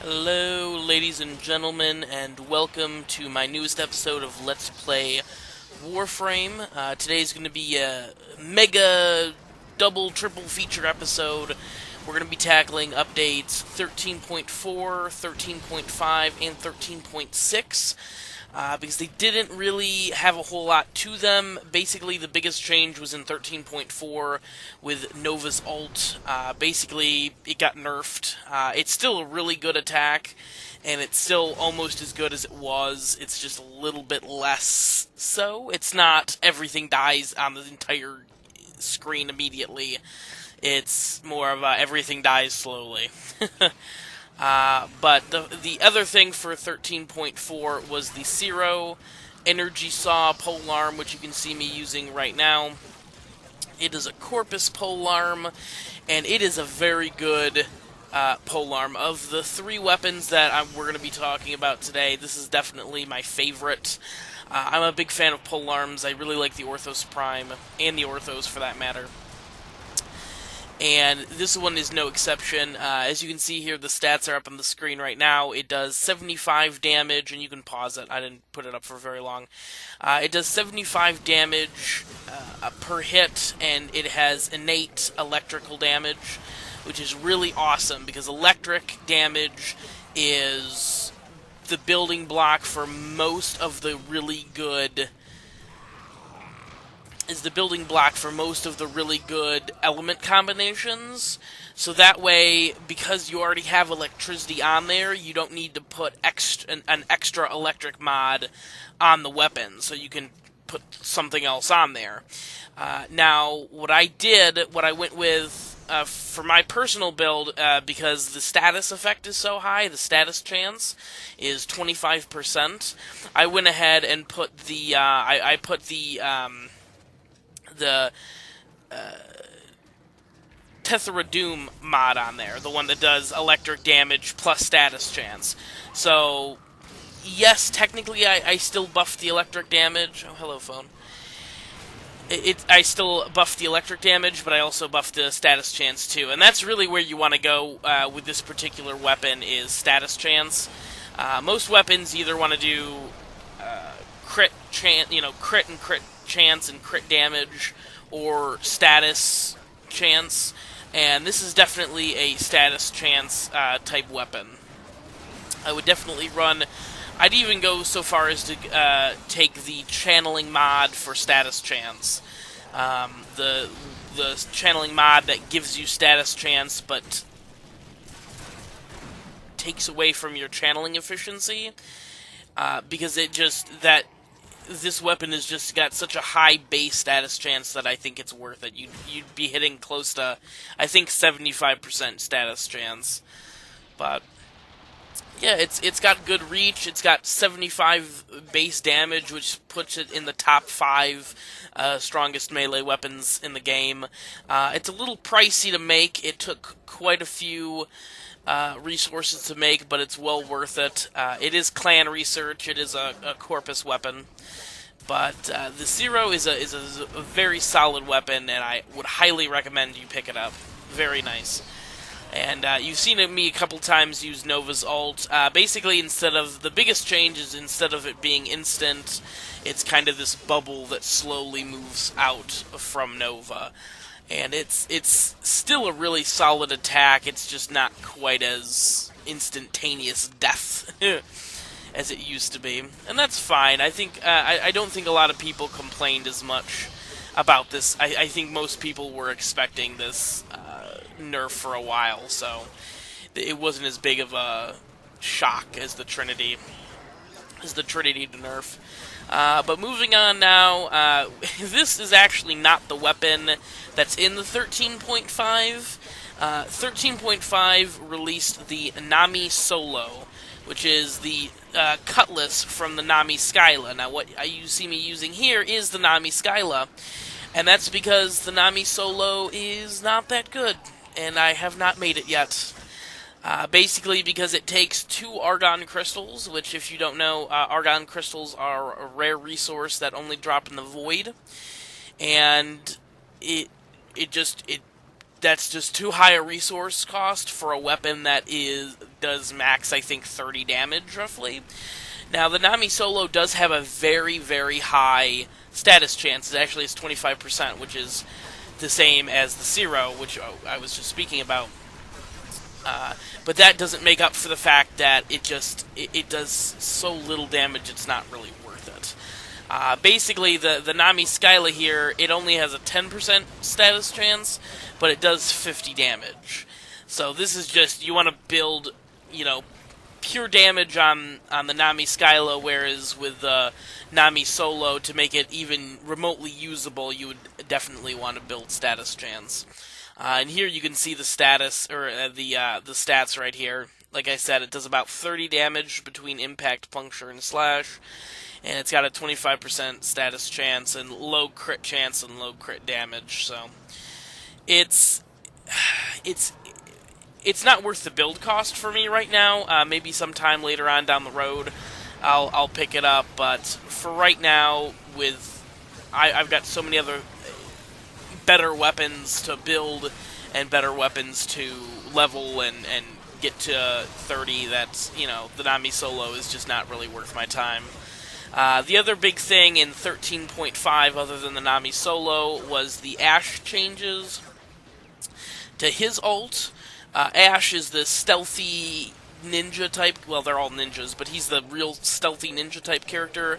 Hello, ladies and gentlemen, and welcome to my newest episode of Let's Play Warframe. Today's going to be a mega double triple feature episode. We're going to be tackling updates 13.4, 13.5, and 13.6. Because they didn't really have a whole lot to them. Basically, the biggest change was in 13.4 with Nova's ult. Basically, it got nerfed. It's still a really good attack, and it's still almost as good as it was. It's just a little bit less so. It's not everything dies on the entire screen immediately. It's more of everything dies slowly. But the other thing for 13.4 was the Serro Energy Saw polearm, which you can see me using right now. It is a Corpus polearm, and it is a very good polearm. Of the three weapons that we're going to be talking about today, this is definitely my favorite. I'm a big fan of polearms. I really like the Orthos Prime, and the Orthos for that matter. And this one is no exception. As you can see here, the stats are up on the screen right now. It does 75 damage, and you can pause it. I didn't put it up for very long. It does 75 damage per hit, and it has innate electrical damage, which is really awesome, because electric damage is the building block for most of the really good element combinations. So that way, because you already have electricity on there, you don't need to put an extra electric mod on the weapon, so you can put something else on there. Now, what I went with for my personal build, because the status effect is so high, the status chance is 25%, I went ahead and put the, I put the Tethra Doom mod on there, the one that does electric damage plus status chance. So, yes, technically I still buffed the electric damage. Oh, hello, phone. I still buffed the electric damage, but I also buffed the status chance too. And that's really where you want to go with this particular weapon, is status chance. Most weapons either want to do crit and crit chance and crit damage, or status chance, and this is definitely a status chance type weapon. I would definitely run. I'd even go so far as to take the channeling mod for status chance. The channeling mod that gives you status chance but takes away from your channeling efficiency, because this weapon has just got such a high base status chance that I think it's worth it. You'd be hitting close to, I think, 75% status chance. But yeah, it's got good reach. It's got 75 base damage, which puts it in the top 5 strongest melee weapons in the game. It's a little pricey to make. It took quite a few resources to make, but it's well worth it. It is clan research. It is a Corpus weapon, but the Serro is a very solid weapon, and I would highly recommend you pick it up. Very nice. And you've seen me a couple times use Nova's ult. Basically, the biggest change is, instead of it being instant, it's kind of this bubble that slowly moves out from Nova. And it's still a really solid attack. It's just not quite as instantaneous death as it used to be, and that's fine. I think I don't think a lot of people complained as much about this. I think most people were expecting this nerf for a while, so it wasn't as big of a shock as the Trinity to nerf. But moving on now, this is actually not the weapon that's in the 13.5. 13.5 released the Nami Solo, which is the cutlass from the Nami Skyla. Now, what you see me using here is the Nami Skyla, and that's because the Nami Solo is not that good, and I have not made it yet. Basically because it takes 2 Argon Crystals, which, if you don't know, Argon Crystals are a rare resource that only drop in the Void, and it that's just too high a resource cost for a weapon that does max, I think, 30 damage, roughly. Now, the Nami Solo does have a very, very high status chance. It actually is 25%, which is the same as the Serro, which I was just speaking about. But that doesn't make up for the fact that it does so little damage, it's not really worth it. Basically, the Nami Skyla here, it only has a 10% status chance, but it does 50 damage. So this is just, you want to build, pure damage on the Nami Skyla, whereas with the Nami Solo, to make it even remotely usable, you would definitely want to build status chance. And here you can see the status, or the stats right here. Like I said, it does about 30 damage between impact, puncture, and slash. And it's got a 25% status chance, and low crit chance, and low crit damage. So, it's not worth the build cost for me right now. Maybe sometime later on down the road, I'll pick it up. But for right now, I've got so many other better weapons to build and better weapons to level and get to 30 that, the Nami Solo is just not really worth my time. The other big thing in 13.5, other than the Nami Solo, was the Ash changes to his ult. Ash is the stealthy ninja type, well, they're all ninjas, but he's the real stealthy ninja type character,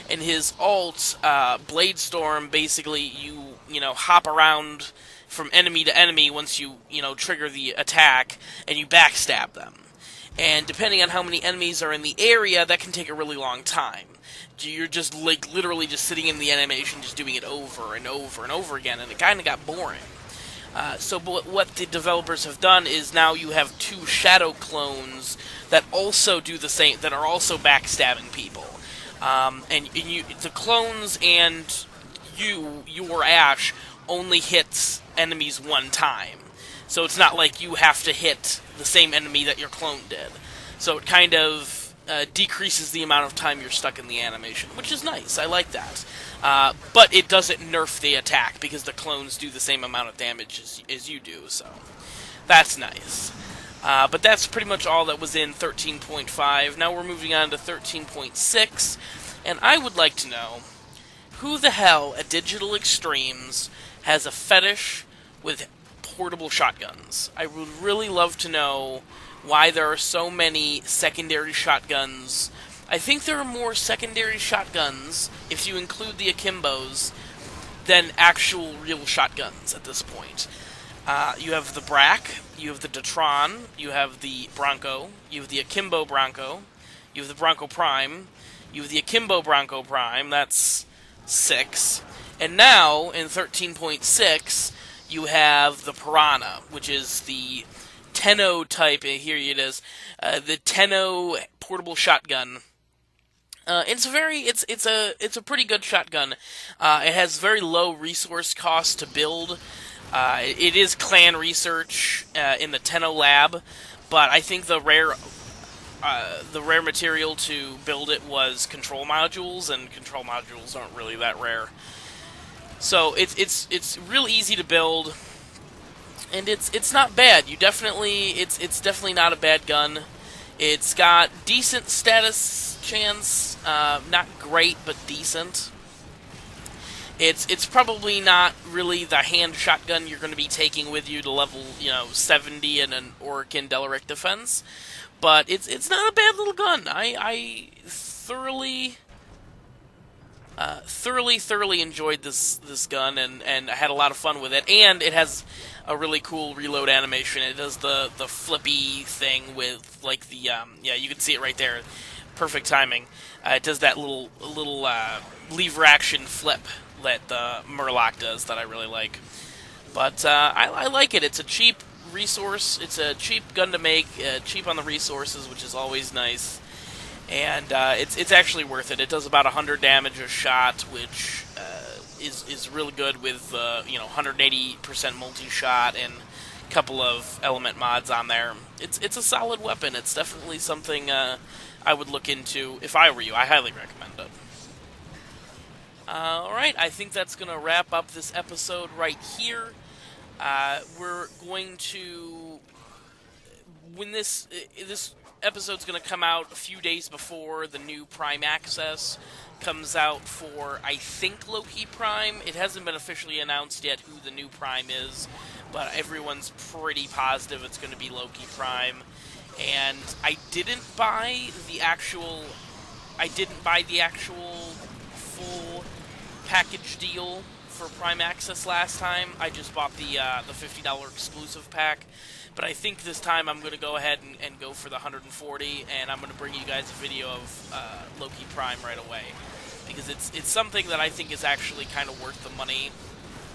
and his ult, Blade Storm, basically you hop around from enemy to enemy once you trigger the attack, and you backstab them. And depending on how many enemies are in the area, that can take a really long time. You're just literally just sitting in the animation, just doing it over and over and over again, and it kind of got boring. So what the developers have done is now you have two shadow clones that also do the same, that are also backstabbing people. The clones and your Ash only hits enemies one time. So it's not like you have to hit the same enemy that your clone did. So it kind of decreases the amount of time you're stuck in the animation, which is nice. I like that. But it doesn't nerf the attack, because the clones do the same amount of damage as you do, so that's nice. But that's pretty much all that was in 13.5. Now we're moving on to 13.6, and I would like to know, who the hell at Digital Extremes has a fetish with portable shotguns? I would really love to know why there are so many secondary shotguns. I think there are more secondary shotguns, if you include the Akimbos, than actual real shotguns at this point. You have the Brak, you have the Detron, you have the Bronco, you have the Akimbo Bronco, you have the Bronco Prime, you have the Akimbo Bronco Prime, that's 6. And now, in 13.6, you have the Pyrana, which is the Tenno type, here it is, the Tenno portable shotgun. It's a pretty good shotgun. It has very low resource cost to build. It is clan research in the Tenno lab, but I think the rare material to build it was control modules, and control modules aren't really that rare. So it's real easy to build, and it's not bad. It's definitely not a bad gun. It's got decent status chance, not great, but decent. It's probably not really the hand shotgun you're going to be taking with you to level 70 in an Orican Delaric defense, but it's not a bad little gun. I thoroughly enjoyed this gun, and I had a lot of fun with it. And it has a really cool reload animation. It does the flippy thing with like the you can see it right there. Perfect timing. It does that little lever action flip that the Murloc does that I really like. But I like it. It's a cheap resource. It's a cheap gun to make, cheap on the resources, which is always nice. And it's actually worth it. It does about 100 damage a shot, which is really good with 180% multi-shot and a couple of element mods on there. It's a solid weapon. It's definitely something I would look into if I were you. I highly recommend it. Alright, I think that's going to wrap up this episode right here. We're going to when this episode's going to come out a few days before the new Prime Access comes out for, I think, Loki Prime. It hasn't been officially announced yet who the new Prime is, but everyone's pretty positive it's going to be Loki Prime. And I didn't buy the actual full package deal for Prime Access last time. I just bought the $50 exclusive pack. But I think this time I'm going to go ahead and go for the 140, and I'm going to bring you guys a video of Loki Prime right away. Because it's something that I think is actually kind of worth the money.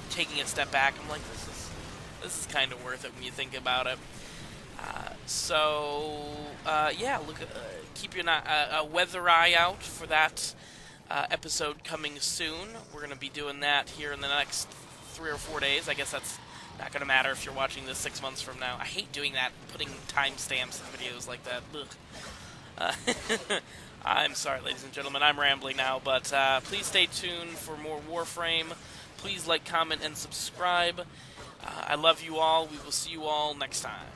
Taking a step back, I'm like, this is kind of worth it when you think about it. Yeah, keep a weather eye out for that episode coming soon. We're going to be doing that here in the next 3 or 4 days. I guess that's not going to matter if you're watching this 6 months from now. I hate doing that, putting timestamps in videos like that. I'm sorry, ladies and gentlemen, I'm rambling now, but please stay tuned for more Warframe. Please like, comment, and subscribe. I love you all. We will see you all next time.